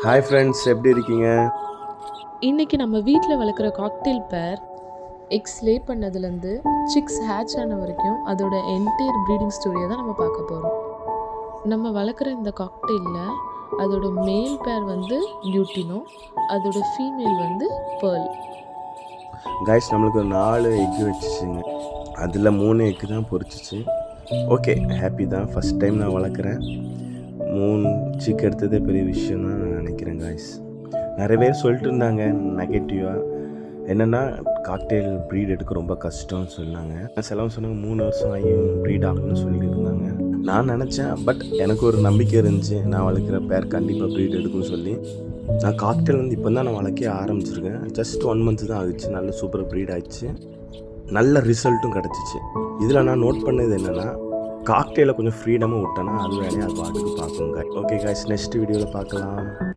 Hi friends, எப்படி இருக்கீங்க? இன்றைக்கி நம்ம வீட்டில் வளர்க்குற காக்டெயில் பேர் எக்ஸ் லே பண்ணதுலேருந்து சிக்ஸ் ஹேட்ச் ஆன வரைக்கும் அதோட என்டையர் ப்ரீடிங் ஸ்டோரியை தான் நம்ம பார்க்க போகிறோம். நம்ம வளர்க்குற இந்த காக்டெயிலில் அதோட மேல் பேர் வந்து லியூட்டினோ, அதோட ஃபீமேல் வந்து பேர்ல். கைஸ், நம்மளுக்கு ஒரு 4 எக்கு வச்சுச்சுங்க. அதில் 3 எக்கு தான் பொரிச்சிச்சு. ஓகே, ஹாப்பி தான். ஃபஸ்ட் டைம் நான் வளர்க்குறேன். 3 சிக் எடுத்ததே பெரிய விஷயம் தான் நான் நினைக்கிறேன் கைஸ். நிறைய பேர் சொல்லிட்டு இருந்தாங்க நெகட்டிவாக, என்னென்னா காக்டெயில் ப்ரீட் எடுக்க ரொம்ப கஷ்டம்னு சொன்னாங்க. சிலவங்க சொன்னாங்க 3 வருஷம் ஆகியும் ப்ரீட் ஆகணும்னு சொல்லிட்டு இருந்தாங்க. நான் நினச்சேன், பட் எனக்கு ஒரு நம்பிக்கை இருந்துச்சு, நான் வளர்க்குற பேர் கண்டிப்பாக ப்ரீட் எடுக்கும்னு சொல்லி. நான் காக்டெயில் வந்து இப்போ தான் நான் வளர்க்க ஆரம்பிச்சிருக்கேன். ஜஸ்ட் 1 மந்த் தான் ஆகிடுச்சு. நல்ல சூப்பர் ப்ரீட் ஆகிடுச்சு. நல்ல ரிசல்ட்டும் கிடச்சிச்சு. இதில் நான் நோட் பண்ணது என்னென்னா, காக்டெயிலை கொஞ்சம் ஃப்ரீடமாக விட்டேன்னா அது வேலையை அது பாட்டுக்கு பார்க்குங்க. ஓகே கைஸ், நெக்ஸ்ட் வீடியோவில் பார்க்கலாம்.